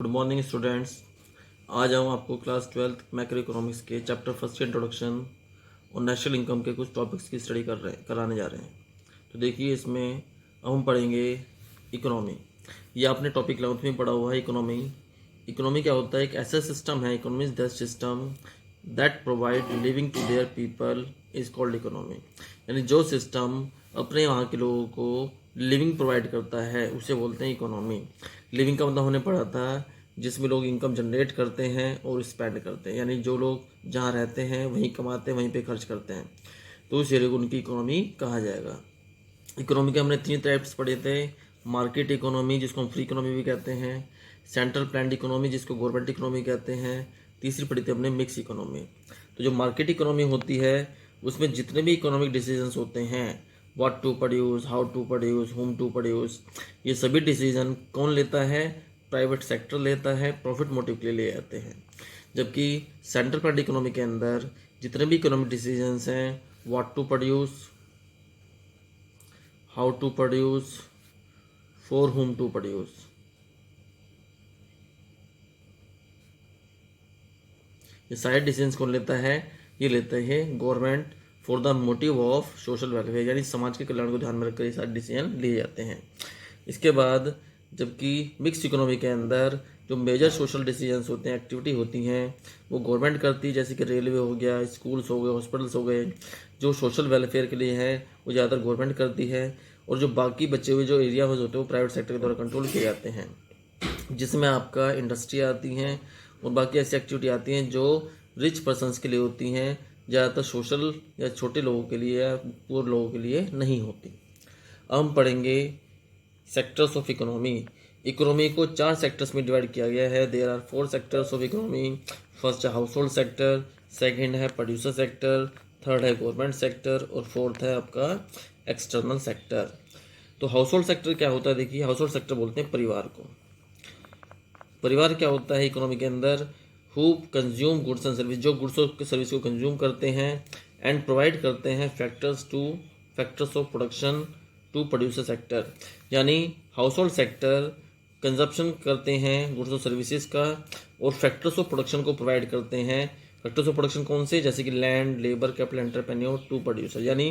Good morning students. आज हम आपको क्लास 12th मैक्रो इकोनॉमिक्स के चैप्टर फर्स्ट के इंट्रोडक्शन और नेशनल इनकम के कुछ टॉपिक्स की स्टडी कराने जा रहे हैं। तो देखिए, इसमें अब हम पढ़ेंगे इकोनॉमी। ये आपने टॉपिक 11th में पढ़ा हुआ है इकोनॉमी। इकोनॉमी क्या होता है? एक ऐसा सिस्टम है, economy is that system that provide living to their people is called economy. यानी जो सिस्टम अपने वहाँ के लोगों को लिविंग प्रोवाइड करता है उसे बोलते हैं इकोनॉमी। लिविंग का मतलब हमने पढ़ा था जिसमें लोग इनकम जनरेट करते हैं और स्पेंड करते हैं, यानी जो लोग जहाँ रहते हैं वहीं कमाते हैं, वहीं पे खर्च करते हैं, तो उस एरिया को उनकी इकोनॉमी कहा जाएगा। इकोनॉमी के हमने 3 टाइप्स पढ़े थे। मार्केट इकोनॉमी जिसको हम फ्री इकोनॉमी भी कहते हैं, सेंट्रल प्लान्ड इकोनॉमी जिसको गवर्नमेंट इकोनॉमी कहते हैं, तीसरी पढ़ी थी हमने मिक्स इकोनॉमी। तो जो मार्केट इकोनॉमी होती है उसमें जितने भी इकोनॉमिक डिसीजंस होते हैं, what to produce, how to produce, whom to produce, ये सभी डिसीजन कौन लेता है? प्राइवेट सेक्टर लेता है, प्रॉफिट मोटिव के लिए ले जाते हैं। जबकि सेंट्रल प्लान्ड इकोनॉमी के अंदर जितने भी इकोनॉमिक डिसीजंस हैं, what to produce, how to produce, for whom to produce, ये सारे डिसीजंस कौन लेता है? ये लेता है government for the motive of social welfare, यानी समाज के कल्याण को ध्यान में रखकर ये सारे डिसीजन लिए जाते हैं। इसके बाद जबकि मिक्स इकोनॉमी के अंदर जो मेजर सोशल डिसीजंस होते हैं, एक्टिविटी होती हैं, वो गवर्नमेंट करती है, जैसे कि रेलवे हो गया, स्कूल्स हो गए, हॉस्पिटल्स हो गए। जो सोशल वेलफेयर के लिए है वो ज़्यादातर गवर्नमेंट करती है, और जो बाकी बचे हुए जो एरिया होते हैं वो प्राइवेट सेक्टर के द्वारा कंट्रोल किए जाते हैं, जिसमें आपका इंडस्ट्री आती हैं और बाकी ऐसी एक्टिविटी आती हैं जो रिच पर्सनस के लिए होती हैं, ज़्यादातर सोशल या छोटे लोगों के लिए या पुअर लोगों के लिए नहीं होती। अब हम पढ़ेंगे सेक्टर्स ऑफ इकोनॉमी। इकोनॉमी को 4 सेक्टर्स में डिवाइड किया गया है। There are 4 sectors of economy. First है हाउस होल्ड सेक्टर, सेकेंड है प्रोड्यूसर सेक्टर, थर्ड है गवर्नमेंट सेक्टर, और फोर्थ है आपका एक्सटर्नल सेक्टर। तो हाउस होल्ड सेक्टर क्या होता है? देखिए, हाउस होल्ड सेक्टर बोलते हैं परिवार को। परिवार क्या होता है इकोनॉमी के अंदर? Who consume goods and service, जो गुड्स और सर्विस को कंज्यूम करते हैं, एंड प्रोवाइड करते हैं factors of production to producer sector. यानी हाउस होल्ड सेक्टर कंजप्शन करते हैं गुड्स और सर्विसेज का, और फैक्टर्स ऑफ प्रोडक्शन को प्रोवाइड करते हैं। फैक्टर्स ऑफ प्रोडक्शन कौन से? जैसे कि land, labour, capital, entrepreneur to producer. यानी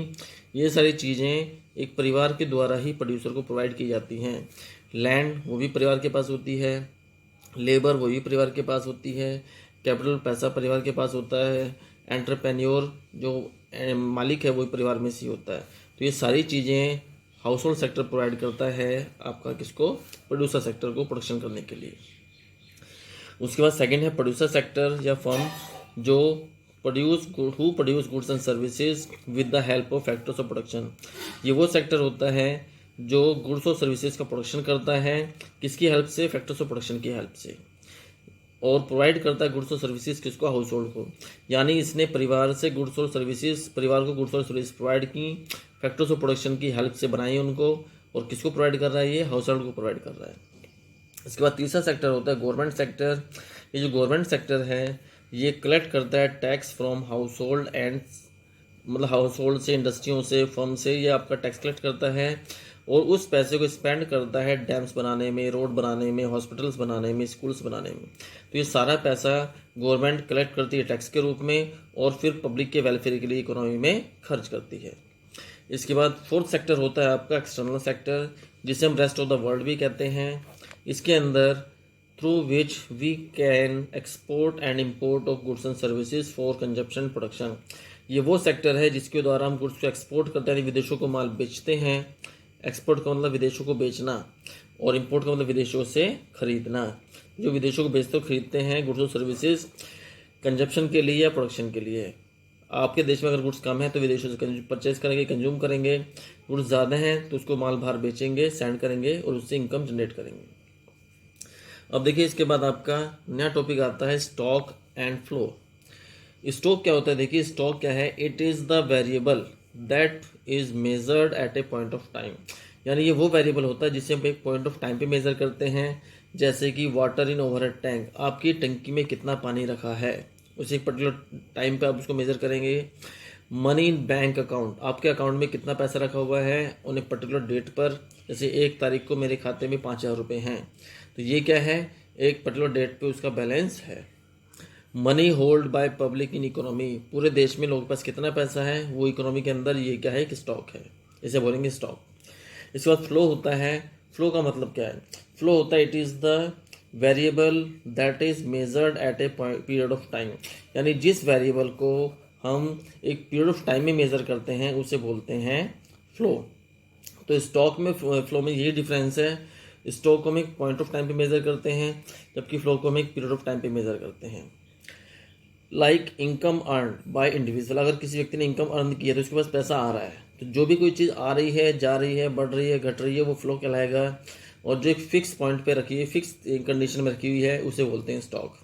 ये सारी चीज़ें एक परिवार के द्वारा ही प्रोड्यूसर को प्रोवाइड की जाती हैं। लैंड वो भी परिवार के पास होती है, लेबर वो भी परिवार के पास होती है, कैपिटल पैसा परिवार के पास होता है, एंटरप्रेन्योर जो मालिक है वो परिवार में से ही होता है। तो ये सारी चीज़ें हाउस होल्ड सेक्टर प्रोवाइड करता है आपका किसको? प्रोड्यूसर सेक्टर को प्रोडक्शन करने के लिए। उसके बाद सेकंड है प्रोड्यूसर सेक्टर या फर्म जो produce goods and services with the help of factors of production. ये वो सेक्टर होता है जो गुड्स और सर्विसेज का प्रोडक्शन करता है, किसकी हेल्प से? फैक्टर्स ऑफ प्रोडक्शन की हेल्प से, और प्रोवाइड करता है गुड्स और सर्विसेज किसको? हाउस होल्ड को। यानी इसने परिवार से गुड्स और सर्विसेज, परिवार को गुड्स और सर्विस प्रोवाइड की, फैक्टर्स ऑफ प्रोडक्शन की हेल्प से बनाई उनको, और किसको प्रोवाइड कर रहा है? ये हाउस होल्ड को प्रोवाइड कर रहा है। इसके बाद तीसरा सेक्टर होता है गवर्नमेंट सेक्टर। ये जो गवर्नमेंट सेक्टर है ये कलेक्ट करता है tax from house hold and, मतलब हाउस होल्ड से, इंडस्ट्रियों से, फर्म से, ये आपका टैक्स कलेक्ट करता है, और उस पैसे को स्पेंड करता है डैम्स बनाने में, रोड बनाने में, हॉस्पिटल्स बनाने में, स्कूल्स बनाने में। तो ये सारा पैसा गवर्नमेंट कलेक्ट करती है टैक्स के रूप में, और फिर पब्लिक के वेलफेयर के लिए इकोनॉमी में खर्च करती है। इसके बाद फोर्थ सेक्टर होता है आपका एक्सटर्नल सेक्टर, जिसे हम रेस्ट ऑफ द वर्ल्ड भी कहते हैं। इसके अंदर through which we can export and import of goods and services for consumption production. ये वो सेक्टर है जिसके द्वारा हम गुड्स को एक्सपोर्ट करते हैं, विदेशों को माल बेचते हैं। एक्सपोर्ट का मतलब विदेशों को बेचना, और इंपोर्ट का मतलब विदेशों से खरीदना। जो विदेशों को बेचते और खरीदते हैं गुड्स और सर्विसेज कंजप्शन के लिए या प्रोडक्शन के लिए। आपके देश में अगर गुड्स कम है तो विदेशों से परचेज करेंगे, कंज्यूम करेंगे। गुड्स ज़्यादा हैं तो उसको माल बाहर बेचेंगे, सेंड करेंगे, और उससे इनकम जनरेट करेंगे। अब देखिए, इसके बाद आपका नया टॉपिक आता है स्टॉक एंड फ्लो। स्टॉक क्या होता है? देखिए, स्टॉक क्या है? It is the variable that is measured eight A point of time. यानी ये वो वेरिएबल होता है जिसे हम एक पॉइंट ऑफ टाइम पे मेजर करते हैं। जैसे कि वाटर इन ओवरहेड टैंक, आपकी टंकी में कितना पानी रखा है, उसे एक पर्टिकुलर टाइम पे आप उसको मेजर करेंगे। मनी इन बैंक अकाउंट, आपके अकाउंट में कितना पैसा रखा हुआ है उन्हें पर्टिकुलर डेट पर, जैसे 1 तारीख को मेरे खाते में 5,000 रुपये हैं, तो ये क्या है? एक पर्टिकुलर डेट पे उसका बैलेंस है। Money hold by public in economy, पूरे देश में लोगों के पास कितना पैसा है वो इकोनॉमी के अंदर ये क्या है कि स्टॉक है, इसे बोलेंगे स्टॉक। इसके बाद फ्लो होता है। फ्लो का मतलब क्या है? फ्लो होता है it is the variable that is measured eight a period of time, यानी जिस वेरिएबल को हम एक पीरियड ऑफ टाइम में मेजर करते हैं उसे बोलते हैं फ्लो। तो स्टॉक में फ्लो में यही डिफरेंस है, स्टॉक को हम एक पॉइंट ऑफ टाइम पे मेजर करते हैं जबकि फ्लो को हम एक पीरियड ऑफ टाइम पे मेजर करते हैं। Like income earn by individual, अगर किसी व्यक्ति ने इनकम अर्न किया तो उसके पास पैसा आ रहा है, तो जो भी कोई चीज़ आ रही है, जा रही है, बढ़ रही है, घट रही है, वो फ्लो कहलाएगा। और जो एक फिक्स पॉइंट पे रखी है, फिक्स कंडीशन में रखी हुई है, उसे बोलते हैं stock.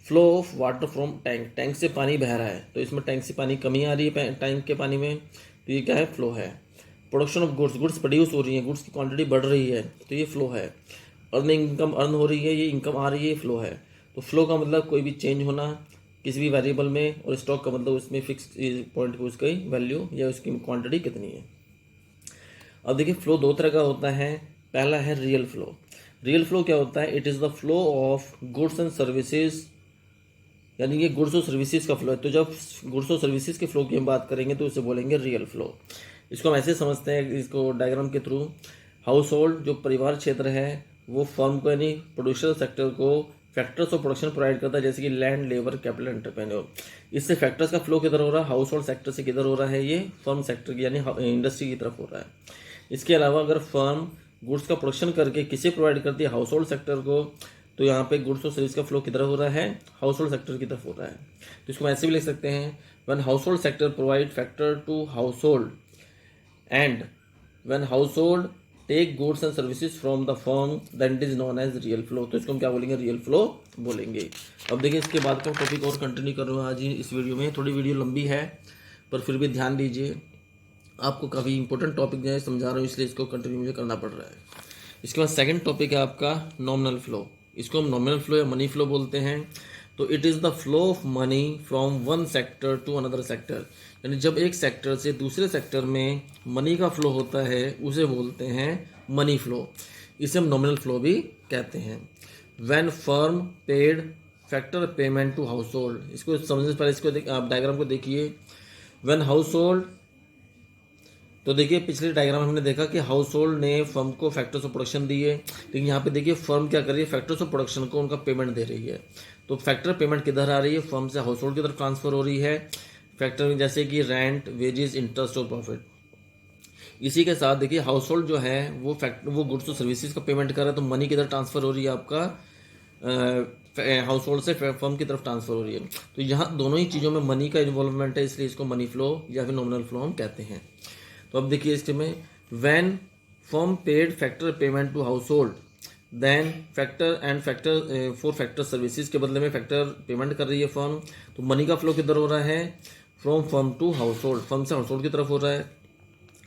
Flow of water from tank, tank से पानी बह रहा है तो इसमें टैंक से पानी कमी आ रही है टैंक के पानी में, तो ये क्या है? फ्लो है। Production of goods, goods produce हो रही है, गुड्स की क्वांटिटी बढ़ रही है तो ये फ्लो है। अर्निंग इनकम अर्न हो रही है, ये इनकम आ रही है, ये फ्लो है। तो फ्लो का मतलब कोई भी चेंज होना किसी भी वेरिएबल में, और स्टॉक का मतलब उसमें फिक्स पॉइंट पे उसकी वैल्यू या उसकी क्वांटिटी कितनी है। अब देखिए फ्लो दो तरह का होता है। पहला है रियल फ्लो। रियल फ्लो क्या होता है? It is the flow of goods and services, यानी ये गुड्स और सर्विसेज का फ्लो है। तो जब गुड्स और सर्विसेज के फ्लो की हम बात करेंगे तो उसे बोलेंगे रियल फ्लो। इसको हम ऐसे समझते हैं, इसको डायग्राम के थ्रू। हाउस होल्ड जो परिवार क्षेत्र है वो फर्म को यानी प्रोड्यूसर सेक्टर को फैक्टर्स ऑफ प्रोडक्शन प्रोवाइड करता है, जैसे कि लैंड, लेबर, कैपिटल, एंटरप्रेन्योर। इससे फैक्टर्स का फ्लो किधर हो रहा है? हाउस होल्ड सेक्टर से किधर हो रहा है? ये फर्म सेक्टर की यानी इंडस्ट्री की तरफ हो रहा है। इसके अलावा अगर फर्म गुड्स का प्रोडक्शन करके किसे प्रोवाइड करती है? हाउस होल्ड सेक्टर को, तो यहाँ पे गुड्स और सर्विस का फ्लो किधर हो रहा है? हाउस होल्ड सेक्टर की तरफ हो रहा है। तो इसको हम ऐसे भी लिख सकते हैं, when household sector provide factor to household and when household take goods and services from the firm then it is known as real flow. तो इसको हम क्या बोलेंगे? रियल फ्लो बोलेंगे। अब देखिए इसके बाद का टॉपिक और कंटिन्यू कर रहा हूँ आज ही इस वीडियो में। थोड़ी वीडियो लंबी है पर फिर भी ध्यान दीजिए, आपको काफ़ी इंपॉर्टेंट टॉपिक जो है समझा रहा हूँ, इसलिए इसको कंटिन्यू मुझे करना पड़ रहा है। इसके बाद सेकंड टॉपिक है आपका नॉमिनल फ्लो। इसको हम नॉमिनल फ्लो या मनी फ्लो बोलते हैं। तो it is the flow of money from one sector to another sector, यानी जब एक सेक्टर से दूसरे सेक्टर में मनी का फ्लो होता है उसे बोलते हैं मनी फ्लो। इसे हम नॉमिनल फ्लो भी कहते हैं। When firm paid factor payment to household, इसको समझने से पहले इसको आप डायग्राम को देखिए। व्हेन हाउस होल्ड, तो देखिए पिछले डायग्राम में हमने देखा कि हाउस होल्ड ने फर्म को फैक्टर्स ऑफ प्रोडक्शन दिए, लेकिन यहाँ पे देखिए फर्म क्या कर रही है? फैक्टर्स ऑफ प्रोडक्शन को उनका पेमेंट दे रही है। तो फैक्टर पेमेंट किधर आ रही है? फर्म से हाउस होल्ड की तरफ ट्रांसफर हो रही है। फैक्टर में जैसे कि रेंट, वेजेस, इंटरेस्ट और प्रॉफिट। इसी के साथ देखिए हाउस होल्ड जो है वो गुड्स और सर्विसेज का पेमेंट कर रहा है, तो मनी किधर ट्रांसफर हो रही है? आपका हाउस होल्ड से फर्म की तरफ ट्रांसफर हो रही है। तो यहाँ दोनों ही चीज़ों में मनी का इन्वॉल्वमेंट है, इसलिए इसको मनी फ्लो या फिर नॉमिनल फ्लो हम कहते हैं। तो अब देखिए इसके में when firm paid factor payment to household then factor and factor for factor services के बदले में फैक्टर पेमेंट कर रही है फर्म, तो मनी का फ्लो किधर हो रहा है? From firm to household, firm से हाउस होल्ड की तरफ हो रहा है।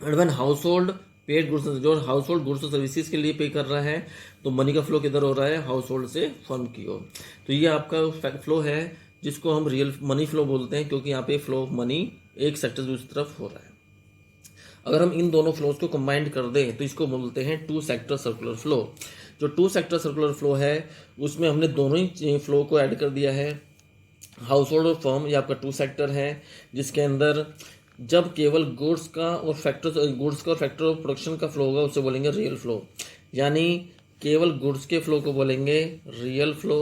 And when household paid goods, जो हाउस होल्ड गुड्स और सर्विसेज के लिए पे कर रहा है, तो मनी का फ्लो किधर हो रहा है? हाउस होल्ड से फर्म की ओर। तो ये आपका फ्लो है जिसको हम रियल मनी फ्लो बोलते हैं, क्योंकि यहाँ पे फ्लो ऑफ मनी एक सेक्टर से दूसरी तरफ हो रहा है। अगर हम इन दोनों फ्लोज को कंबाइंड कर दें तो इसको बोलते हैं टू सेक्टर सर्कुलर फ्लो। जो टू सेक्टर सर्कुलर फ्लो है उसमें हमने दोनों ही फ्लो को ऐड कर दिया है। हाउस होल्ड और फर्म ये आपका टू सेक्टर है, जिसके अंदर जब केवल गुड्स का और फैक्टर ऑफ प्रोडक्शन का फ्लो होगा उसे बोलेंगे रियल फ्लो, यानी केवल गुड्स के फ्लो को बोलेंगे रियल फ्लो,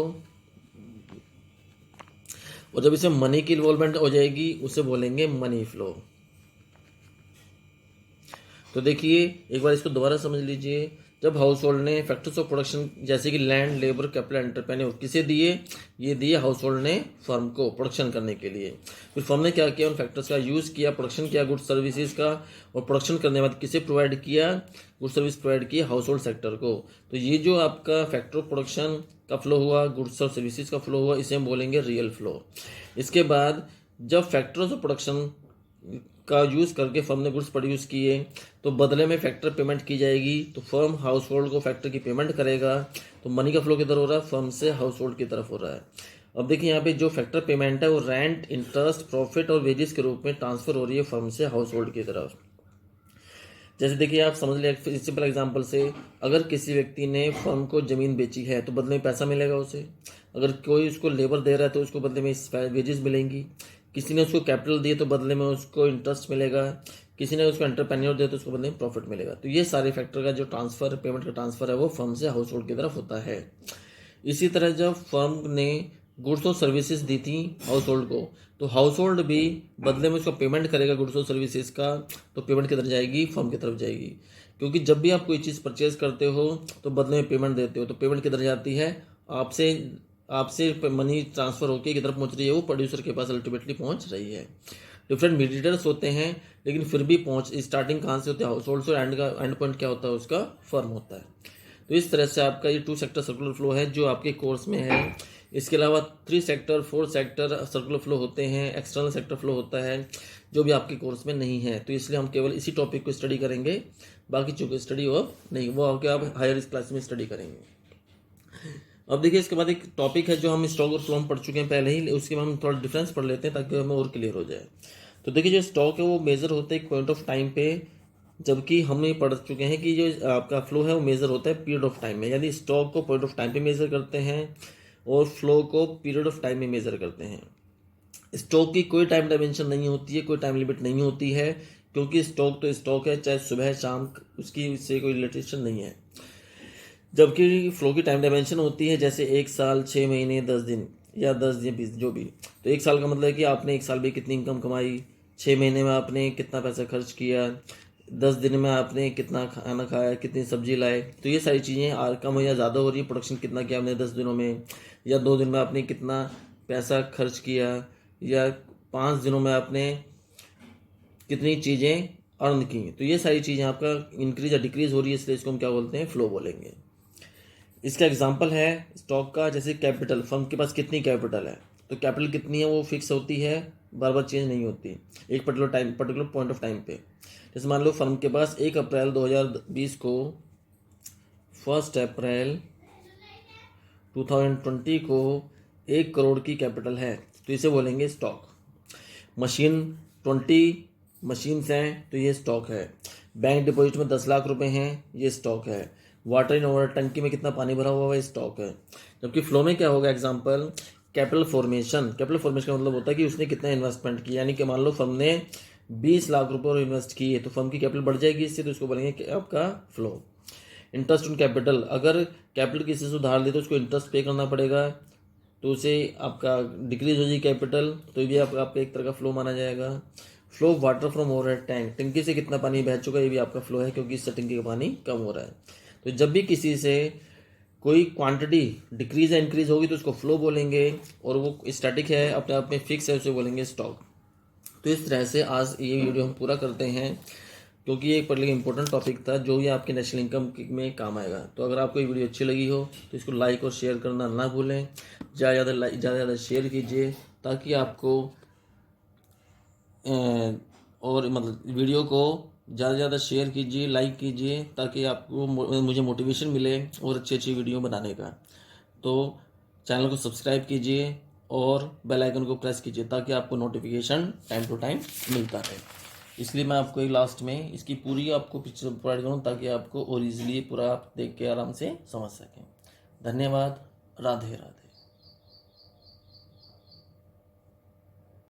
और जब इसे मनी की इन्वॉल्वमेंट हो जाएगी उसे बोलेंगे मनी फ्लो। तो देखिए एक बार इसको दोबारा समझ लीजिए। जब हाउस होल्ड ने फैक्टर्स ऑफ प्रोडक्शन जैसे कि लैंड, लेबर, कैपिटल, एंटरप्रेन्योर किसे दिए? ये दिए हाउस होल्ड ने फर्म को प्रोडक्शन करने के लिए। फिर फर्म ने क्या किया? उन फैक्टर्स का यूज़ किया, प्रोडक्शन किया गुड्स सर्विसेज का, और प्रोडक्शन करने के बाद किसे प्रोवाइड किया? गुड्स सर्विस प्रोवाइड किया हाउस होल्ड सेक्टर को। तो ये जो आपका फैक्टर ऑफ प्रोडक्शन का फ्लो हुआ, गुड्स और सर्विसेज का फ्लो हुआ, इसे हम बोलेंगे रियल फ्लो। इसके बाद जब फैक्टर्स ऑफ प्रोडक्शन का यूज़ करके फर्म ने गुड्स प्रोड्यूस किए तो बदले में फैक्टर पेमेंट की जाएगी, तो फर्म हाउस होल्ड को फैक्टर की पेमेंट करेगा। तो मनी का फ्लो किधर हो रहा है? फर्म से हाउस होल्ड की तरफ हो रहा है। अब देखिए यहाँ पे जो फैक्टर पेमेंट है वो रेंट, इंटरेस्ट, प्रॉफिट और वेजेस के रूप में ट्रांसफर हो रही है फर्म से हाउस होल्ड की तरफ। जैसे देखिए, आप समझ लिया एक सिंपल एग्जांपल से, अगर किसी व्यक्ति ने फर्म को ज़मीन बेची है तो बदले में पैसा मिलेगा उसे। अगर कोई उसको लेबर दे रहा है तो उसको बदले में वेजेस मिलेंगी। किसी ने उसको कैपिटल दिए तो बदले में उसको इंटरेस्ट मिलेगा। किसी ने उसको एंटरप्रेन्योर दिया तो उसको बदले में प्रॉफिट मिलेगा। तो ये सारे फैक्टर का जो ट्रांसफ़र, पेमेंट का ट्रांसफ़र है वो फर्म से हाउस होल्ड की तरफ होता है। इसी तरह जब फर्म ने गुड्स और सर्विसेज दी थी हाउस होल्ड को, तो हाउस होल्ड भी बदले में उसका पेमेंट करेगा गुड्स और सर्विसेज का, तो पेमेंट किधर जाएगी? फर्म की तरफ जाएगी। क्योंकि जब भी आप कोई चीज़ परचेज करते हो तो बदले में पेमेंट देते हो, तो पेमेंट किधर जाती है? आपसे आपसे मनी ट्रांसफ़र होकर किधर पहुंच रही है? वो प्रोड्यूसर के पास अल्टीमेटली पहुंच रही है। डिफरेंट मीडिएटर्स होते हैं, लेकिन फिर भी पहुंच स्टार्टिंग कहाँ से होती है? हाउस होल्ड से। एंड पॉइंट क्या होता है उसका? फर्म होता है। तो इस तरह से आपका ये 2 सेक्टर सर्कुलर फ्लो है जो आपके कोर्स में है। इसके अलावा 3 सेक्टर 4 सेक्टर सर्कुलर फ्लो होते हैं, एक्सटर्नल सेक्टर फ्लो होता है जो भी आपके कोर्स में नहीं है। तो इसलिए हम केवल इसी टॉपिक को स्टडी करेंगे, बाकी चूँकि स्टडी अब नहीं, वो आपके आप हायर क्लास में स्टडी करेंगे। अब देखिए, इसके बाद एक टॉपिक है जो हम स्टॉक और फ्लो में पढ़ चुके हैं पहले ही, उसके बाद हम थोड़ा डिफरेंस पढ़ लेते हैं ताकि हमें और क्लियर हो जाए। तो देखिए, जो स्टॉक है वो मेजर होता है एक पॉइंट ऑफ टाइम पे, जबकि हम ये पढ़ चुके हैं कि जो आपका फ्लो है वो मेजर होता है पीरियड ऑफ टाइम में। यानी स्टॉक को पॉइंट ऑफ टाइम पे मेजर करते हैं और फ्लो को पीरियड ऑफ टाइम में मेजर करते हैं। स्टॉक की कोई टाइम डायमेंशन नहीं होती है, कोई टाइम लिमिट नहीं होती है, क्योंकि स्टॉक तो स्टॉक है, चाहे सुबह शाम, उसकी इससे कोई रिलेटेशन नहीं है। जबकि फ्लो की टाइम डायमेंशन होती है, जैसे 1 साल, 6 महीने, 10 दिन या 10 दिन 20, जो भी। तो 1 साल का मतलब है कि आपने 1 साल में कितनी इनकम कमाई, 6 महीने में आपने कितना पैसा खर्च किया, 10 दिन में आपने कितना खाना खाया, कितनी सब्जी लाए। तो ये सारी चीज़ें कम या ज़्यादा हो रही है, प्रोडक्शन कितना किया आपने 10 दिनों में, या 2 दिन में आपने कितना पैसा खर्च किया, या 5 दिनों में आपने कितनी चीज़ें अर्न की। तो ये सारी चीज़ें आपका इंक्रीज या डिक्रीज हो रही है, इसलिए इसको हम क्या बोलते हैं? फ्लो बोलेंगे। इसका एग्जांपल है स्टॉक का, जैसे कैपिटल, फर्म के पास कितनी कैपिटल है, तो कैपिटल कितनी है वो फिक्स होती है, बार बार चेंज नहीं होती एक पर्टिकुलर पॉइंट ऑफ टाइम पे। जैसे मान लो फर्म के पास 1 अप्रैल 2020 को 1 अप्रैल 2020 को 1 करोड़ की कैपिटल है, तो इसे बोलेंगे स्टॉक। मशीन 20 मशीन्स हैं, तो ये स्टॉक है। बैंक डिपॉजिट में 10 लाख रुपए हैं, ये स्टॉक है। वाटर इन ओवर टंकी में कितना पानी भरा हुआ है, स्टॉक है। जबकि फ्लो में क्या होगा? एग्जांपल, कैपिटल फॉर्मेशन का मतलब होता है कि उसने कितना इन्वेस्टमेंट किया। यानी कि मान लो फर्म ने 20 लाख रुपए और इन्वेस्ट किए, तो फर्म की कैपिटल बढ़ जाएगी इससे, तो इसको बोलेंगे कि आपका फ्लो। इंटरेस्ट ऑन कैपिटल, अगर कैपिटल किसी से उधार ले तो उसको इंटरेस्ट पे करना पड़ेगा, तो उसे आपका डिक्रीज हो जाएगी कैपिटल, तो ये आपका एक तरह का फ्लो माना जाएगा। Flow of water from overhead tank, टंकी से कितना पानी बह चुका है, ये भी आपका फ्लो है, क्योंकि इससे टंकी का पानी कम हो रहा है। तो जब भी किसी से कोई क्वांटिटी डिक्रीज या इंक्रीज होगी तो उसको फ्लो बोलेंगे, और वो स्टैटिक है, अपने आप में फिक्स है, उसे बोलेंगे स्टॉक। तो इस तरह से आज ये वीडियो हम पूरा करते हैं, क्योंकि ये एक पढ़ने का इंपॉर्टेंट टॉपिक था जो ये आपके नेशनल इनकम में काम आएगा। तो अगर आपको ये वीडियो अच्छी लगी हो तो इसको लाइक और शेयर करना ना भूलें। ज़्यादा शेयर कीजिए, ताकि आपको और मतलब वीडियो को ज़्यादा से ज़्यादा शेयर कीजिए, लाइक कीजिए, ताकि आपको मुझे मोटिवेशन मिले और अच्छी अच्छी वीडियो बनाने का। तो चैनल को सब्सक्राइब कीजिए और बेल आइकन को प्रेस कीजिए, ताकि आपको नोटिफिकेशन टाइम टू टाइम मिलता रहे। इसलिए मैं आपको एक लास्ट में इसकी पूरी आपको पिक्चर प्रोवाइड करूँ, ताकि आपको और इजीली पूरा आप देख के आराम से समझ सकें। धन्यवाद। राधे राधे।